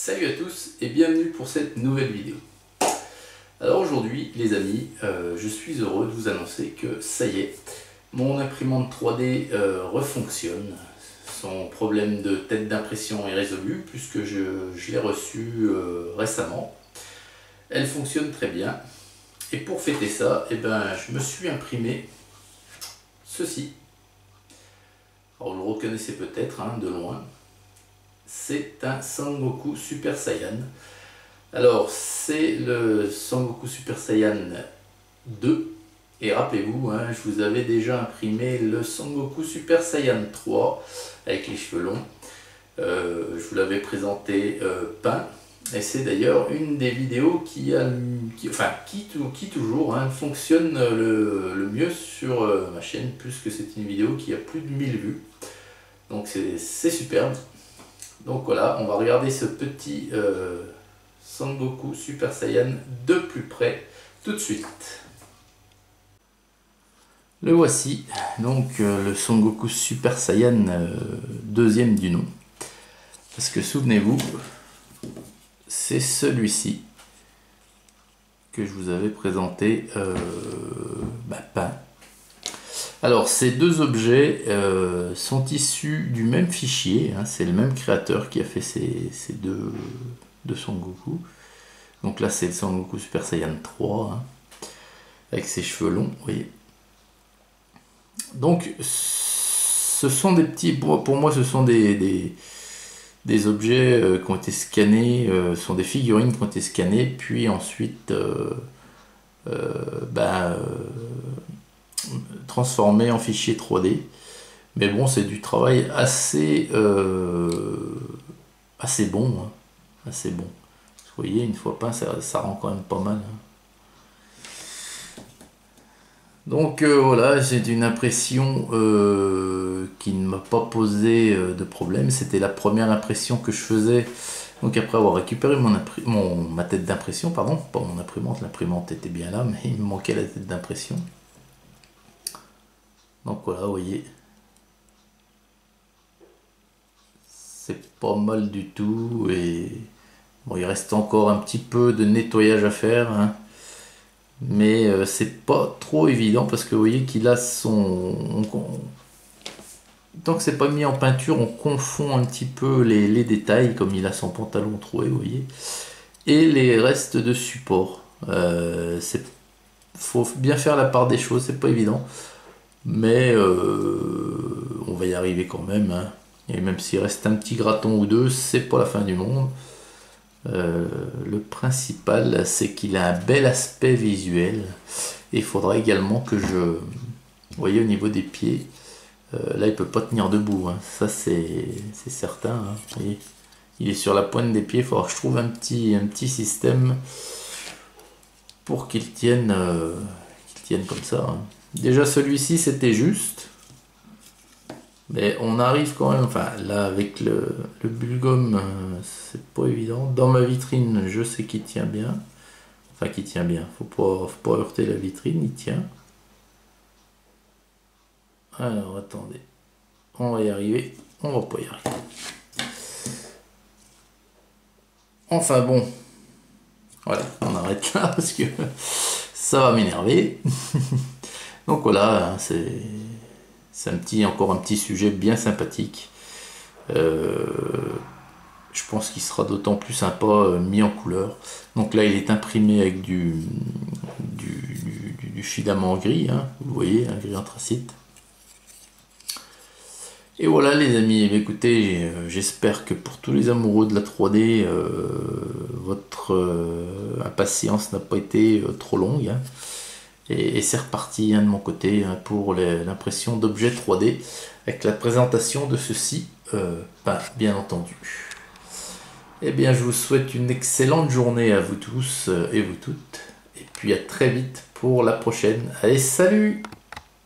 Salut à tous et bienvenue pour cette nouvelle vidéo. Alors aujourd'hui les amis, je suis heureux de vous annoncer que ça y est, mon imprimante 3D refonctionne. Son problème de tête d'impression est résolu puisque je l'ai reçue récemment. Elle fonctionne très bien. Et pour fêter ça, je me suis imprimé ceci. Alors vous le reconnaissez peut-être de loin. C'est un Sangoku Super Saiyan. Alors c'est le Sangoku Super Saiyan 2. Et rappelez-vous, je vous avais déjà imprimé le Sangoku Super Saiyan 3 avec les cheveux longs. Je vous l'avais présenté peint. Et c'est d'ailleurs une des vidéos qui toujours fonctionne le mieux sur ma chaîne, puisque c'est une vidéo qui a plus de 1000 vues. Donc c'est superbe. Donc voilà, on va regarder ce petit Sangoku Super Saiyan de plus près tout de suite. Le voici, donc le Sangoku Super Saiyan deuxième du nom. Parce que souvenez-vous, c'est celui-ci que je vous avais présenté peint. Alors ces deux objets sont issus du même fichier, c'est le même créateur qui a fait ces deux Sangoku. Donc là c'est le Sangoku Super Saiyan 3 avec ses cheveux longs, vous voyez. Donc ce sont des petits, pour moi ce sont des objets qui ont été scannés, sont des figurines qui ont été scannées puis ensuite transformé en fichier 3D. Mais bon, c'est du travail assez bon, assez bon. Vous voyez, une fois peint, ça rend quand même pas mal. Donc voilà, j'ai une impression qui ne m'a pas posé de problème. C'était la première impression que je faisais. Donc après avoir récupéré ma tête d'impression, pardon, pas mon imprimante, l'imprimante était bien là, mais il me manquait la tête d'impression. Donc voilà, vous voyez, c'est pas mal du tout. Et bon, il reste encore un petit peu de nettoyage à faire, mais c'est pas trop évident parce que vous voyez qu'il a son... Tant que c'est pas mis en peinture, on confond un petit peu les détails, comme il a son pantalon troué, vous voyez, et les restes de support. Faut bien faire la part des choses, c'est pas évident. Mais on va y arriver quand même, et même s'il reste un petit graton ou deux, c'est pas la fin du monde. Le principal, c'est qu'il a un bel aspect visuel, et il faudra également que vous voyez au niveau des pieds, là il peut pas tenir debout, ça c'est certain, vous voyez, il est sur la pointe des pieds. Il faudra que je trouve un petit système pour qu'il tienne comme ça. Déjà celui-ci c'était juste, mais on arrive quand même, enfin là avec le Bulgum c'est pas évident. Dans ma vitrine je sais qu'il tient bien, enfin qu'il tient bien, faut pas heurter la vitrine, il tient. Alors attendez, on va y arriver, on va pas y arriver. Enfin bon, voilà, on arrête là parce que ça va m'énerver. Donc voilà, c'est encore un petit sujet bien sympathique. Je pense qu'il sera d'autant plus sympa mis en couleur. Donc là il est imprimé avec du filament gris, vous voyez, un gris anthracite. Et voilà les amis, écoutez, j'espère que pour tous les amoureux de la 3D, votre impatience n'a pas été trop longue. Et c'est reparti de mon côté pour l'impression d'objets 3D avec la présentation de ceci, bien entendu. Eh bien, je vous souhaite une excellente journée à vous tous et vous toutes. Et puis à très vite pour la prochaine. Allez, salut!